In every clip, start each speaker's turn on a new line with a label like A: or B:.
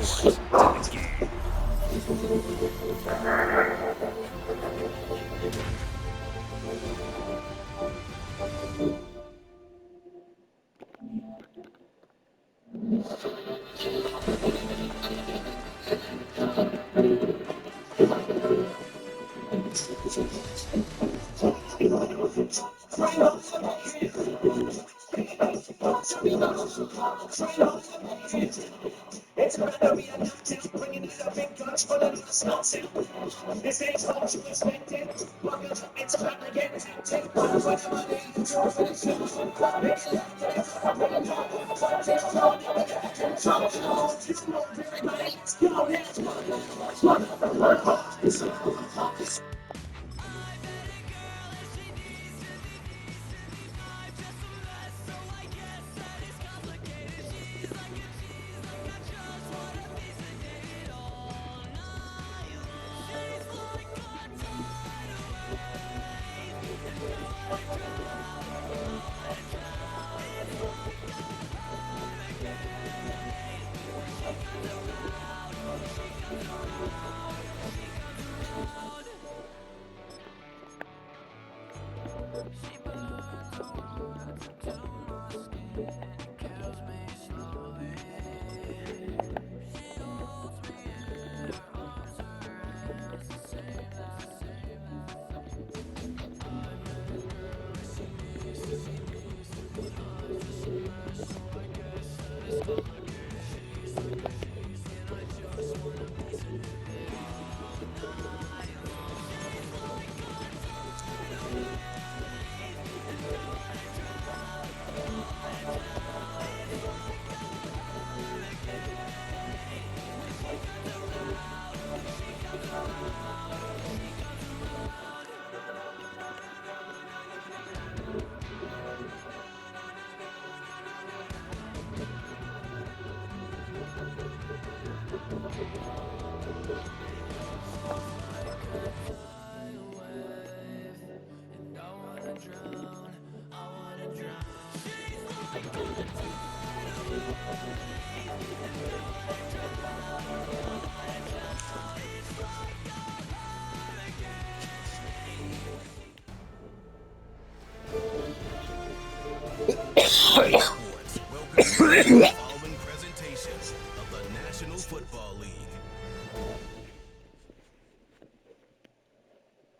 A: sports to the game. EA Sports welcomes you to the following presentation of the National Football League.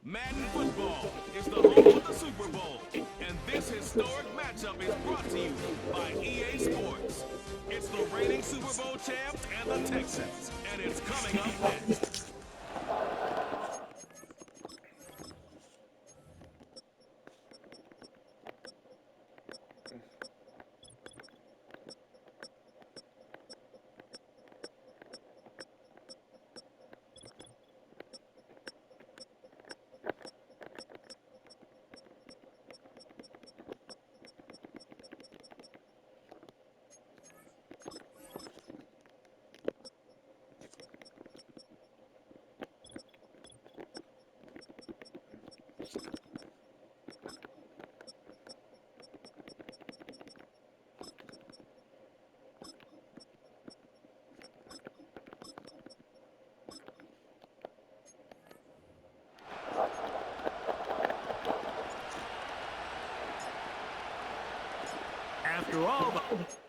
A: Madden Football is the home of the Super Bowl, and this historic matchup is brought to you by EA Sports. It's the reigning Super Bowl champs and the Texans, and it's coming up next.
B: After all the... It's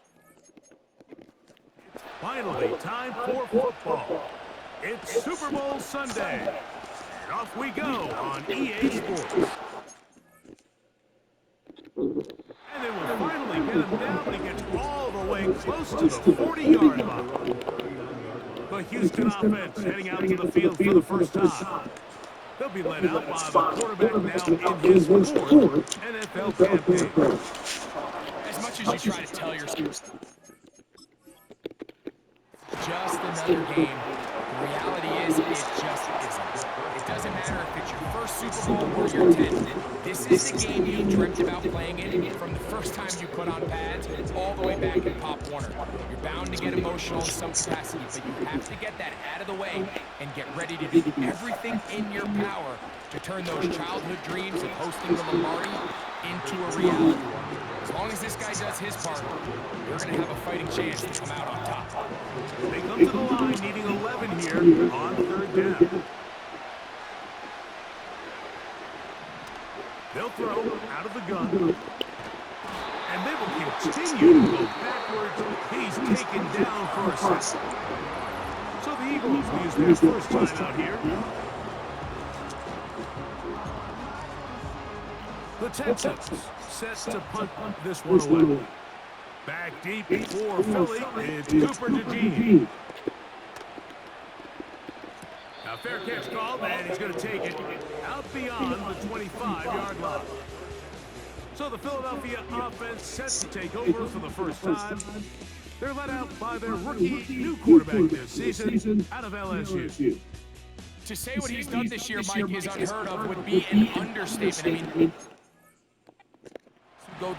B: finally time for football. It's Super Bowl Sunday. And off we go on EA Sports. And they will finally get him down when he gets all the way close to the 40-yard line. The Houston offense heading out to the field for the first time. They'll be led out by the quarterback now in his fourth NFL campaign.
A: As much as you try to tell yourself, just another game, the reality is it just isn't. It doesn't matter if it's your first Super Bowl or your 10th. This is the game you dreamt about playing in from the first time you put on pads all the way back in Pop Warner. You're bound to get emotional in some capacity, but you have to get that out of the way and get ready to do everything in your power to turn those childhood dreams of hosting the Lombardi into a reality. As long as this guy does does his part, they're going to have a fighting chance to come out on top.
B: They come to the line needing 11 here on third down. They'll throw out of the gun. And they will continue to go backwards. He's taken down for a sack. So the Eagles use their first time out here. The Texans set to punt this one away. Back deep for Philly, it's Cooper DeJean. Now fair catch called, and he's going to take it out beyond the 25-yard line. So the Philadelphia offense set to take over for the first time. They're led out by their rookie new quarterback this season out of LSU.
A: To say what he's done this year, Mike, is unheard of would be an understatement. I mean, go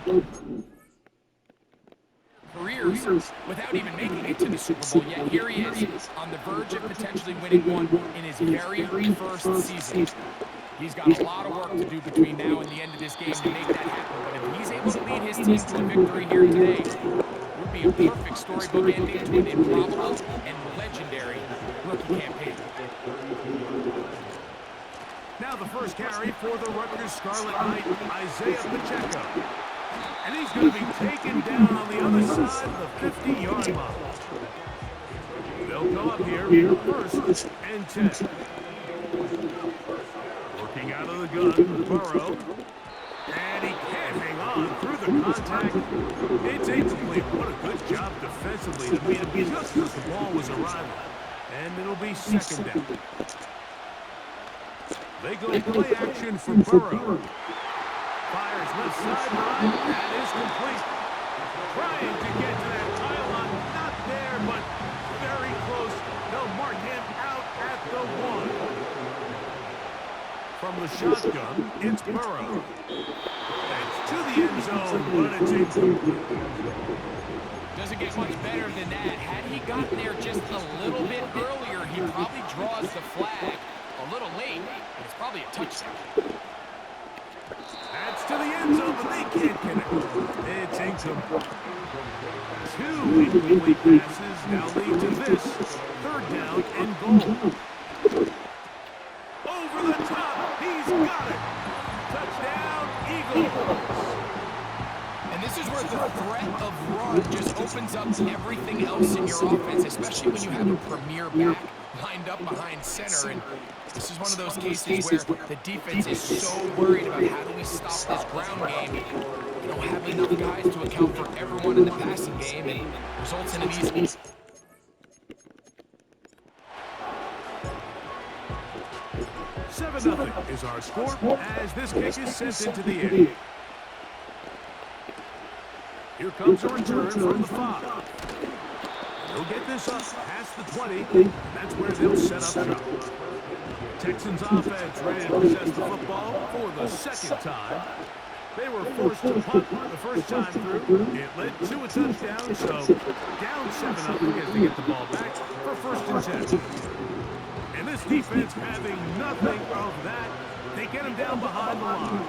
A: careers without even making it to the Super Bowl, yet here he is on the verge of potentially winning one in his very first season. He's got a lot of work to do between now and the end of this game to make that happen, but if he's able to lead his team to a victory here today, it would be a perfect storybook ending to an improbable and legendary rookie campaign.
B: Now the first carry for the Rutgers Scarlet Knight, Isaiah Pacheco. And he's going to be taken down on the other side of the 50-yard line. They'll go up here, first and 10. Working out of the gun, Burrow. And he can't hang on through the contact. It's incomplete. What a good job defensively to meet him just as the ball was arriving. And it'll be second down. They go play action for Burrow. Fires left sideline. That is complete. Trying to get to that pylon. Not there, but very close. They'll mark him out at the 1. From the shotgun, it's Burrow. That's to the end zone, but it's incomplete.
A: Doesn't get much better than that. Had he gotten there just a little bit earlier, he probably draws the flag a little late, but it's probably a touchdown.
B: That's to the end zone, but they can't connect. It's incomplete. 2 incomplete passes now lead to this. Third down and goal. Over the top. He's got it. Touchdown, Eagles.
A: And this is where the threat of run just opens up everything else in your offense, especially when you have a premier back lined up behind center. And this is one of those cases where the defense is so worried about how do we stop this ground game. They don't have enough guys to account for everyone in the passing game, and results in an easy.
B: 7-0 is our score as this kick is sent into the air. Here comes a return from the 5. They'll get this up past the 20, and that's where they'll set up shop. Texans offense ready to possess the football for the second time. They were forced to punt the first time through. It led to a touchdown, so down 7-0 as they get the ball back for first and 10. And this defense having nothing of that, they get him down behind the line.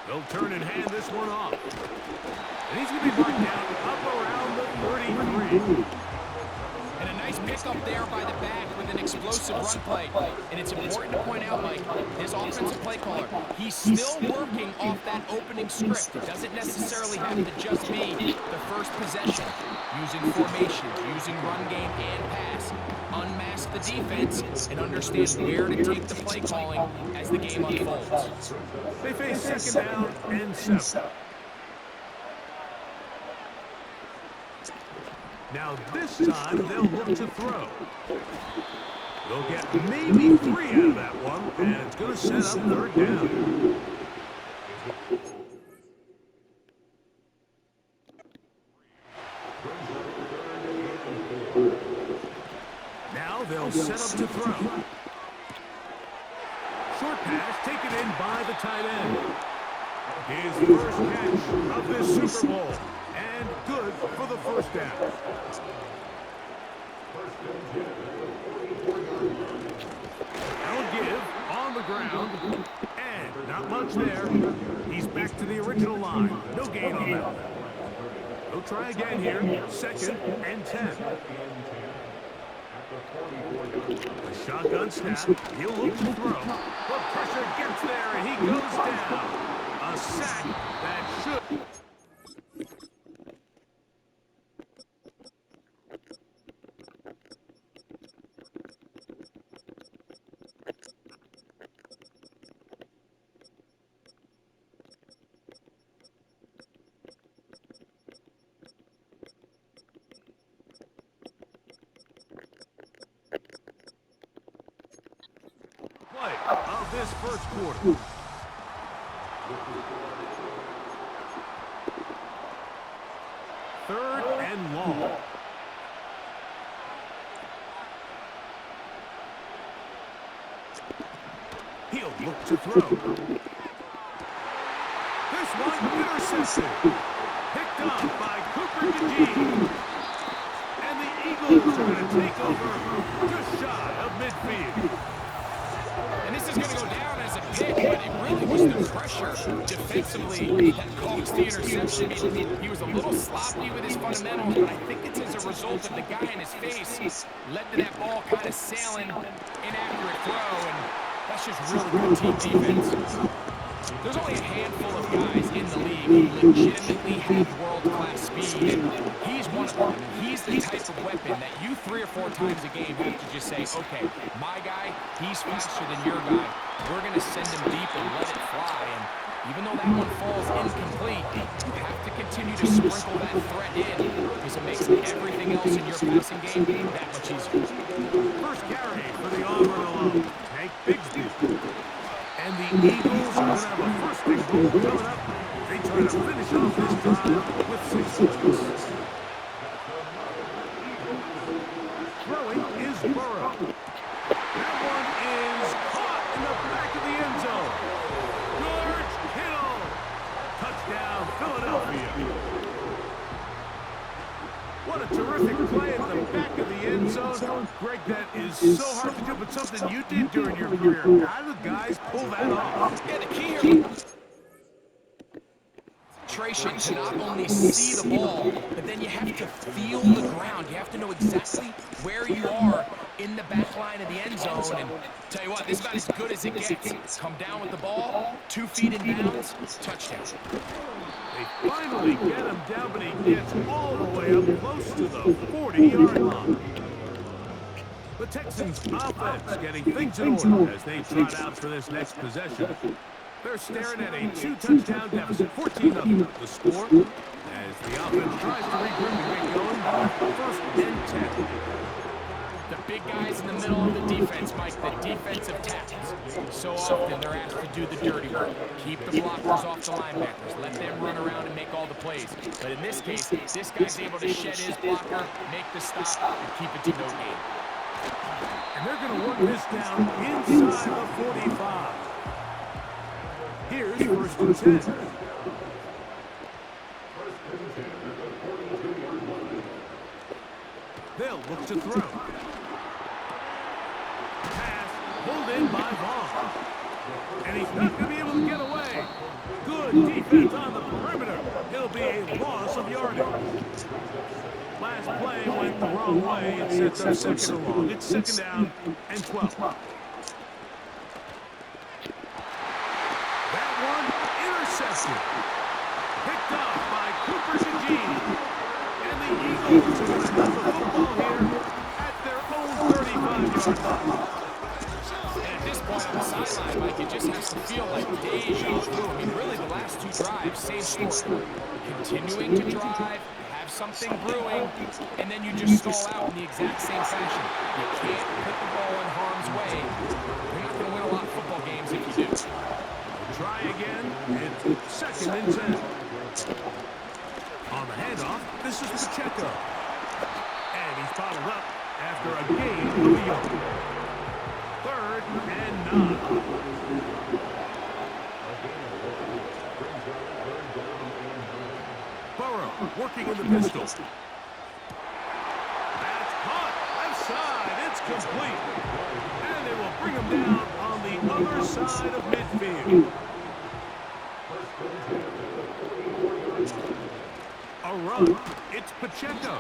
B: They'll turn and hand this one off. And he's going to be brought down up around the 33.
A: And a nice pickup there by the back with an explosive run play. And it's important to point out, Mike, his offensive play caller, he's still working off that opening script. It doesn't necessarily have to just be the first possession. Using formations, using run game and pass. Unmask the defense and understand where to take the play calling as the game unfolds.
B: They face second down and 7. Now this time they'll look to throw. They'll get maybe 3 out of that one, and it's going to set up third down. Now they'll set up to throw. Short pass taken in by the tight end. His first catch of this Super Bowl. And good for the first down. That'll give on the ground. And not much there. He's back to the original line. No gain on that. He'll try again here. 2nd and 10. A shotgun snap. He'll look to throw. The pressure gets there, and he goes down. A sack that should... play of this first quarter. Third and long. He'll look to throw. This one intercepted. Picked up by Cooper DeJean. And the Eagles are going to take over just shy of midfield.
A: And this is going to go down as a pick, but it really was the pressure defensively that caused the interception. He was a little sloppy with his fundamentals, but I think it's as a result of the guy in his face led to that ball kind of sailing, inaccurate throw, and that's just really good team defense. There's only a handful of guys in the league who legitimately have world-class speed, and he's one of them. He's the type of weapon that you 3 or 4 times a game have to just say, okay, my guy, he's faster than your guy. We're going to send him deep and let it fly, and even though that one falls incomplete, you have to continue to sprinkle that threat in because it makes everything else in your passing game that much easier.
B: First carry for the Auburn alone. Hank Bigsby. And the Eagles are going to have a first and goal coming up. They try to finish off this drive with 6 points. Throwing is Burrow. That one is caught in the back of the end zone. George Kittle. Touchdown, Philadelphia. What a terrific play at the back of the end zone. Greg, that is so hard to do, but something you did during your career. How do guys pull that off?
A: Yeah, the key here to not only see the ball, but then you have to feel the ground. You have to know exactly where you are in the back line of the end zone. And tell you what, this is about as good as it gets. Come down with the ball, 2 feet in bounds, touchdown.
B: They finally get him down, but he gets all the way up close to the 40-yard line. The Texans' offense getting things in order as they trot out for this next possession. They're staring at a 2-touchdown deficit, 14-0. The score as the offense tries to regroup and get going. First and 10.
A: The big guys in the middle of the defense, Mike, the defensive tackles. So often they're asked to do the dirty work. Keep the blockers off the linebackers. Let them run around and make all the plays. But in this case, this guy's able to shed his blocker, make the stop, and keep it to no gain.
B: And they're going to work this down inside the 45. Here's first and 10. They'll look to throw. Pass pulled in by Vaughn. And he's not going to be able to get away. Good defense on the perimeter. It'll be a loss of yardage. Last play went the wrong way. It sets up 2nd and long. It's 2nd down and 12. Intercepted. Picked off by Cooper DeJean. And the Eagles are going to have the football here at their own 35-yard line.
A: And at this point on the sideline, Mike, it just has to feel like deja vu. I mean, really, the last 2 drives, same story. Continuing to drive, have something brewing, and then you just stall out in the exact same fashion. You can't put the ball in harm's way. You're not going to win a lot of football games if you do.
B: Try again. It's 2nd and 10. On the handoff, this is Pacheco. And he's bottled up after a gain of a yard. 3rd and 9. Burrow working in the pistol. That's caught. bring him down on the other side of midfield. A run. It's Pacheco.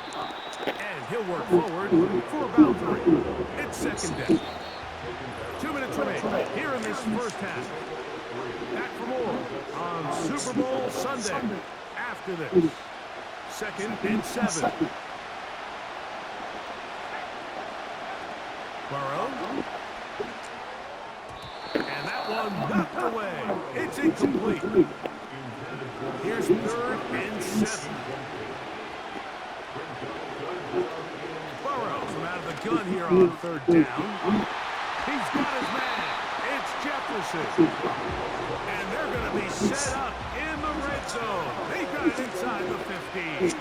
B: And he'll work forward for about 3. It's second down. 2 minutes remaining here in this first half. Back for more on Super Bowl Sunday. After this, 2nd and 7. Burrow. And that one knocked away. It's incomplete. Here's 3rd and 7. Burrow from out of the gun here on 3rd down. He's got his man. It's Jefferson. And they're going to be set up in the red zone. They got it inside the 15.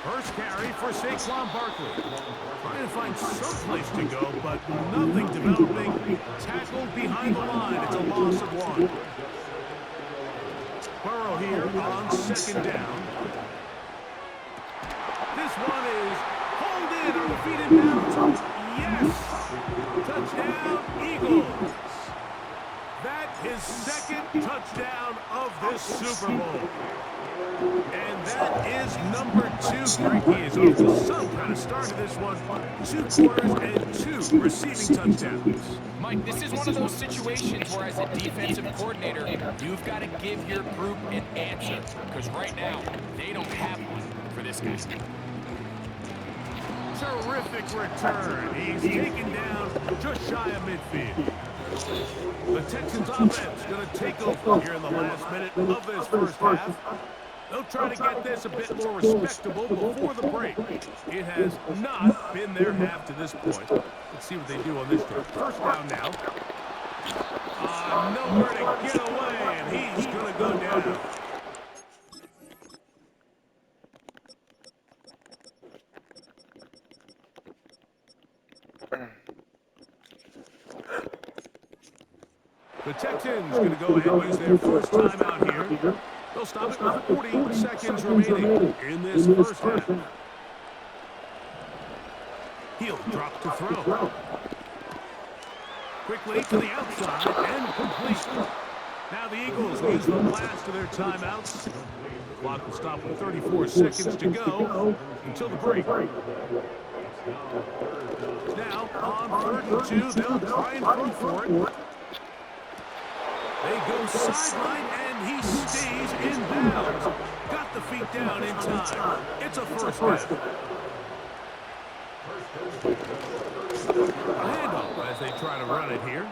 B: First carry for Saquon Barkley. Trying to find some place to go, but nothing developing. Tackled behind the line. It's a loss of 1. Burrow here on 2nd down. This one is hauled in on the feet in bounds. Yes! Touchdown, Eagles. That is 2nd touchdown of this Super Bowl. And that is number 2. He is off to some kind of start to this one. 2 quarters and 2 receiving touchdowns.
A: Mike, this is one of those situations where as a defensive coordinator, you've got to give your group an answer. Because right now, they don't have one for this guy.
B: Terrific return. He's taken down just shy of midfield. The Texans offense going to take over here in the last minute of this first half. They'll try to get this a bit more respectable before the break. It has not been their half to this point. Let's see what they do on this drive. First down now. Nowhere to get away, and he's going to go down. The Texans going to go ahead and use their first timeout here. They'll stop it with 40 seconds remaining in this first half. He'll drop to throw. Quickly to the outside and complete. Now the Eagles use the last of their timeouts. The clock will stop with 34 seconds to go until the break. Now on 3rd and 2, they'll try and throw for it. They go sideline, and he stays in bounds. Got the feet down in time. It's a first down. A handoff as they try to run it here.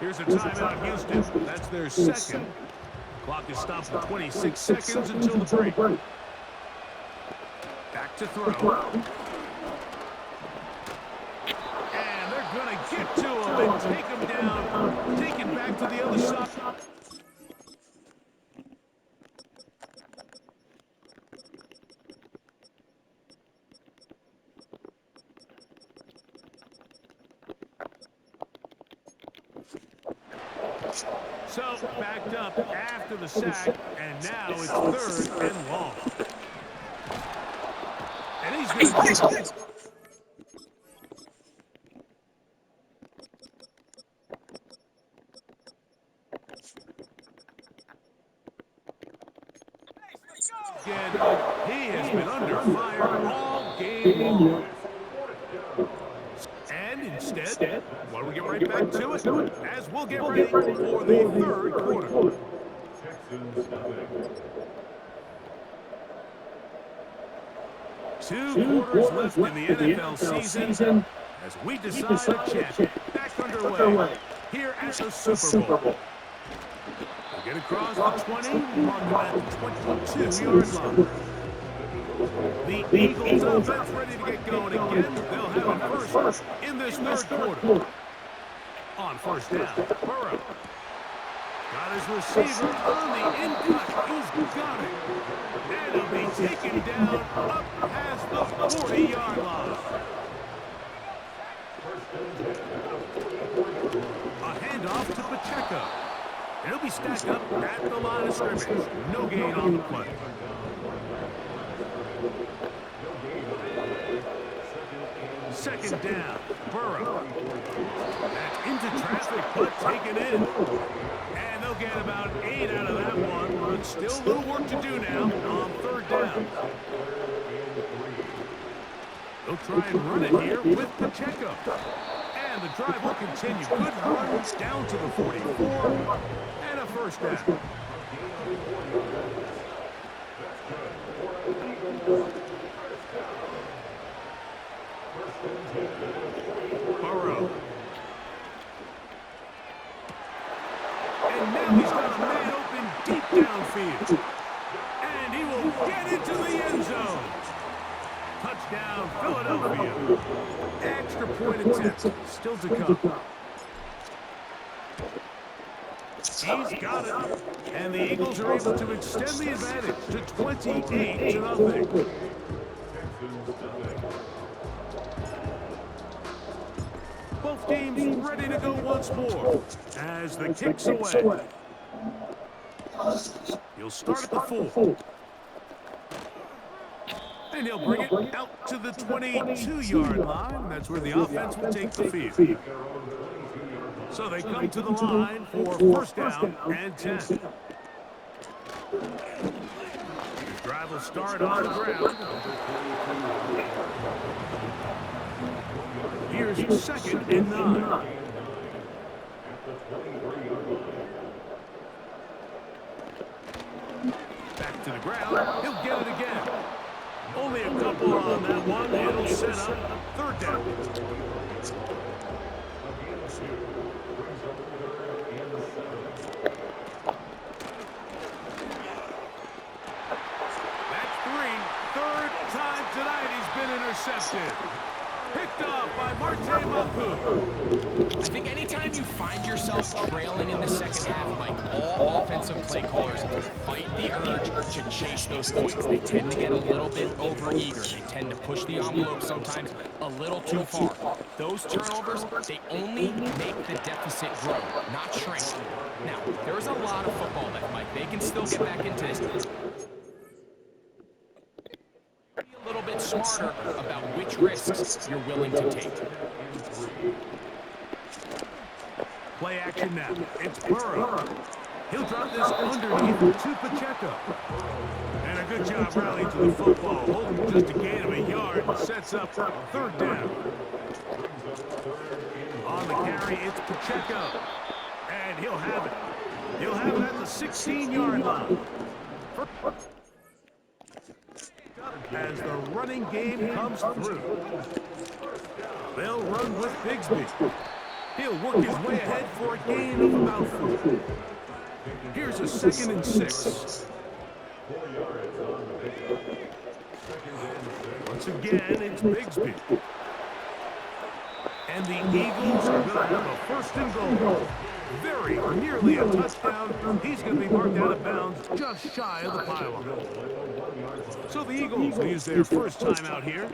B: Here's a timeout, Houston. That's their 2nd. Clock is stopped for 26 seconds until the break. Back to throw. And they're going to get to him and take him down. Take it back to the other side. So, backed up after the sack, and now it's 3rd and long. And he's going to he has been under fire all game long. And instead, why don't we get right back to it, as we'll get ready for the 3rd quarter. Two quarters left in the NFL season as we decide a champion. Back underway here at the Super Bowl. Get across the 20, mark him at the 22-yard line. The Eagles offense ready to get going again. They'll have it first in this 3rd quarter. On first down, Burrow. Got his receiver on the in-cut. He's got it. And he'll be taken down up past the 40-yard line. A handoff to Pacheco. He'll be stacked up at the line of scrimmage. No gain on the play. Second down, Burrow. That's into traffic, but taken in. And they'll get about 8 out of that one, but still a little work to do now on third down. They'll try and run it here with Pacheco. And the drive will continue. Good run down to the 44, and a first down. Burrow. And now he's got a man open deep downfield. And he will get into the end zone. Touchdown, Philadelphia. Extra point attempt still to come. He's got it. And the Eagles are able to extend the advantage to 28-0. Both teams ready to go once more as the kick's away. He'll start at the 4. And he'll bring it out to the 22-yard line. That's where the offense will take the field. So they come to the line for first down and 10. Drive will start on the ground. Here's second and 9. Back to the ground. He'll get it again. Only a couple on that one. It'll set up third down. That's 3. Third time tonight he's been intercepted. Picked off by Marte Mapu.
A: I think anytime you find yourself trailing in the second half, like all offensive play callers fight the urge to chase those points. They tend to get a little bit overeager. They tend to push the envelope sometimes a little too far. Those turnovers, they only make the deficit grow, not shrink. Now, there's a lot of football left, Mike. They can still get back into this. Be a little bit smarter about which risks you're willing to take.
B: Play action now. It's Burrow. He'll drop this underneath to Pacheco. And a good job rallying to the football. Holding just a gain of a yard. Sets up third down. On the carry, it's Pacheco. And he'll have it. He'll have it at the 16-yard line. As the running game comes through. They'll run with Bigsby. He'll work his way ahead for a gain of about 4. Here's a 2nd and 6. Once again, it's Bigsby. And the Eagles are going to have a 1st and goal. Very nearly a touchdown. He's going to be marked out of bounds just shy of the pylon. So the Eagles will use their first time out here.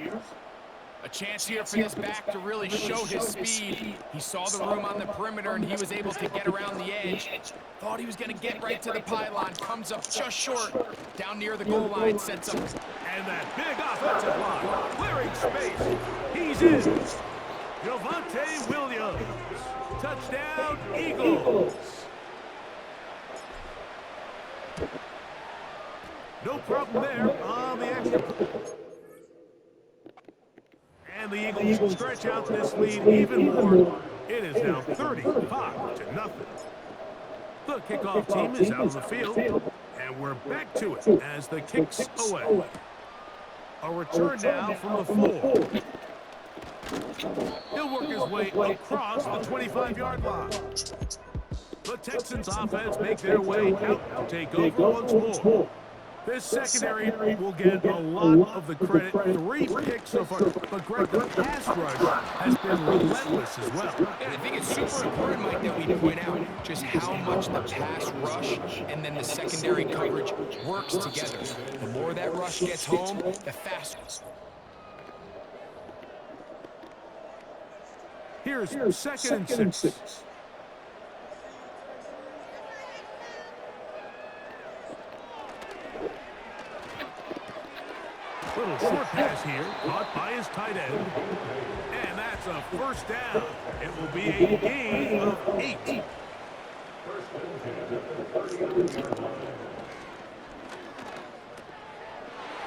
A: A chance here for this back to really show his speed. He saw the room on the perimeter, and he was able to get around the edge. Thought he was going to get right to the pylon. Comes up just short. Down near the goal line, sets up.
B: And that big offensive line. Clearing space. He's in. Javonte Williams. Touchdown, Eagles. No problem there on the extra. And the Eagles stretch out this lead even more. It is now 35-0. The kickoff team is out of the field, and we're back to it as the kick's away. A return now from the 4. He'll work his way across the 25-yard line. The Texans offense make their way out to take over once more. This secondary will get a lot of the credit. 3 picks so far. But, Greg, the pass rush has been relentless as well.
A: Yeah, I think it's super important, Mike, that we point out just how much the pass rush and then the secondary coverage works together. The more that rush gets home, the faster.
B: Here's 2nd and 6. little short pass here, caught by his tight end. And that's a first down. It will be a gain of 8.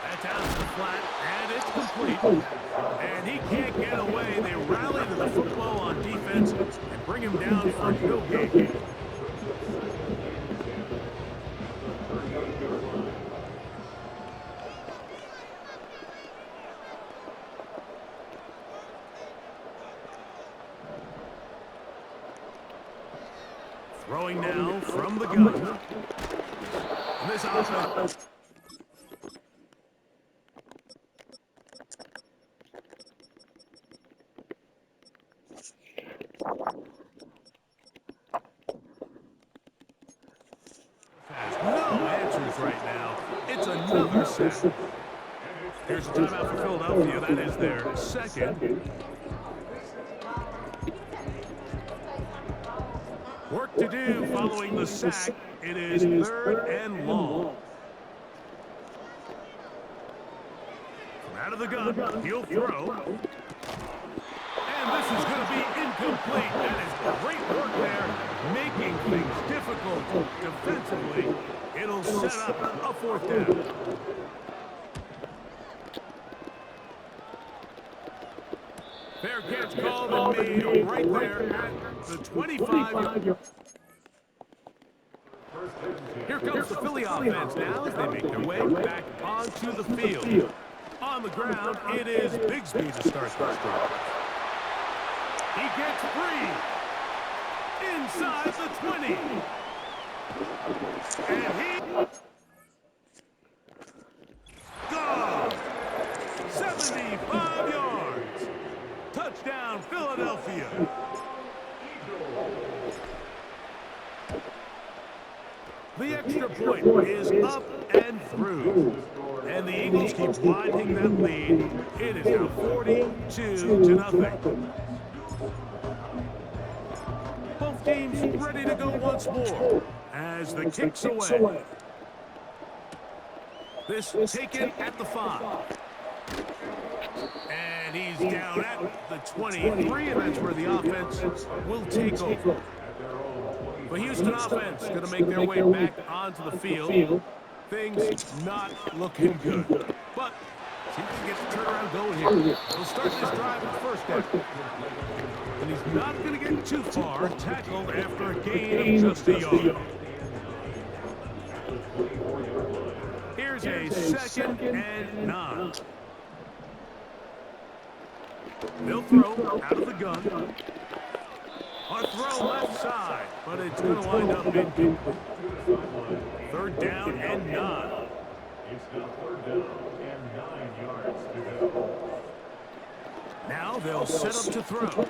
B: That's out to the flat, and it's complete. And he can't get away. They rally to the football on defense and bring him down for no gain. Throwing now from the gun. And this offense. No answers right now. It's another sack. Here's a timeout for Philadelphia. That is their second. Work to do following the sack. It is 3rd and long. From out of the gun, he'll throw. And this is going to be incomplete. That is great work there, making things difficult defensively. It'll set up a 4th down. Fair catch called and made right there at the 25. Here comes the Philly offense now as they make their way back onto the field. On the ground, it is Bigsby to start this drive. He gets free inside the 20. And he gone 75 yards. Touchdown, Philadelphia. The extra point is up and through. And the Eagles keep widening that lead. It is now 42-0. Both teams ready to go once more as the kick's away. This taken at the 5. And he's down at the 23, and that's where the offense will take over. The Houston offense going to make their way back onto the field. Things not looking good. But see if he can get the turnaround going here. He'll start this drive with first down. And he's not going to get too far. Tackled after a gain of just a yard. Here's a 2nd and 9. They'll throw out of the gun. A throw left side, but it's going to wind up in 3rd down and 9. It's now 3rd down and 9 yards to go. Now they'll set up to throw. Open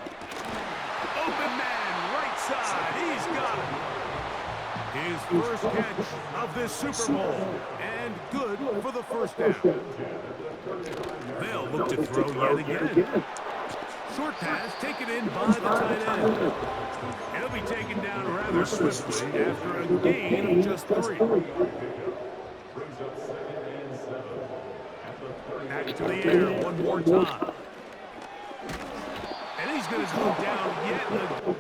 B: man, right side. He's got it. His first catch of this Super Bowl. And good for the first down. They'll look to throw yet again. Short pass taken in by the tight end. It'll be taken down rather swiftly after a gain of just 3. Back to the air one more time. And he's going to go down yet again.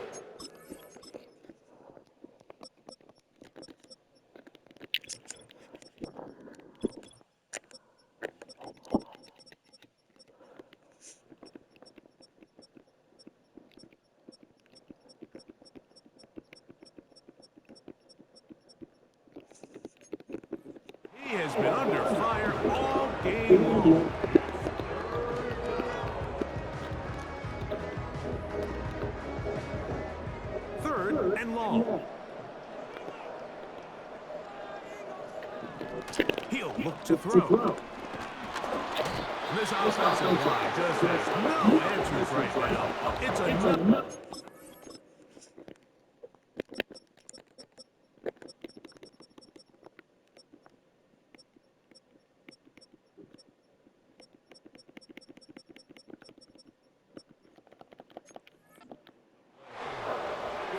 B: He has been under fire all game long. Third and long. He'll look to throw. This offensive line just has no answers right now. It's a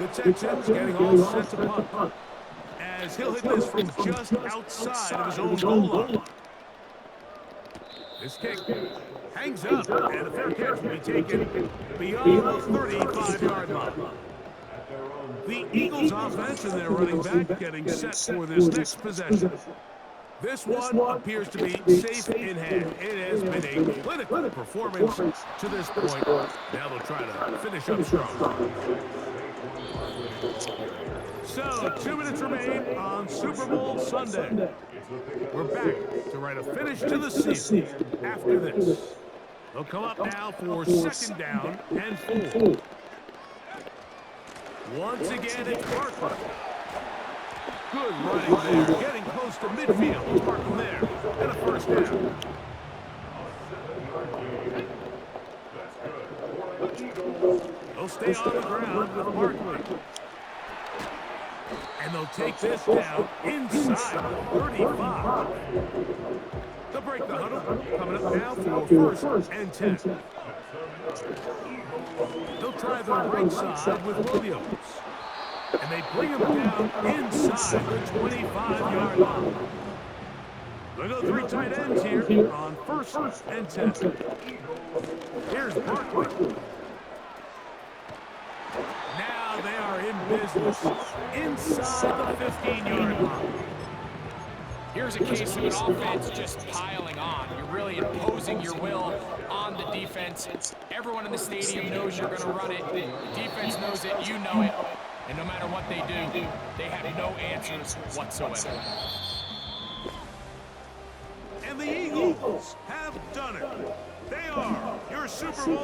B: The Texans getting all set to punt as he'll hit this from just outside of his own goal line. This kick hangs up, and a fair catch will be taken beyond the 35-yard line. The Eagles offense and their running back getting set for this next possession. This one appears to be safe in hand. It has been a clinical performance to this point. Now they'll try to finish up strong. So, 2 minutes remain on Super Bowl Sunday. We're back to write a finish to the season after this. They'll come up now for second down and 4. Once again, it's Barkley. Good running there, getting close to midfield. He's marking there, and a first down. They'll stay on the ground with Barkley. And they'll take this down inside the 35. They'll break the huddle, coming up now for first and 10. They'll try the right side with Williams. And they bring him down inside the 25-yard line. They'll go 3 tight ends here on first and 10. Here's Barkley. Now they are in business inside the 15-yard line.
A: Here's a case of an offense just piling on. You're really imposing your will on the defense. Everyone in the stadium knows you're going to run it. The defense knows it. You know it. And no matter what they do, they have no answers whatsoever.
B: And the Eagles have done it. They are your Super Bowl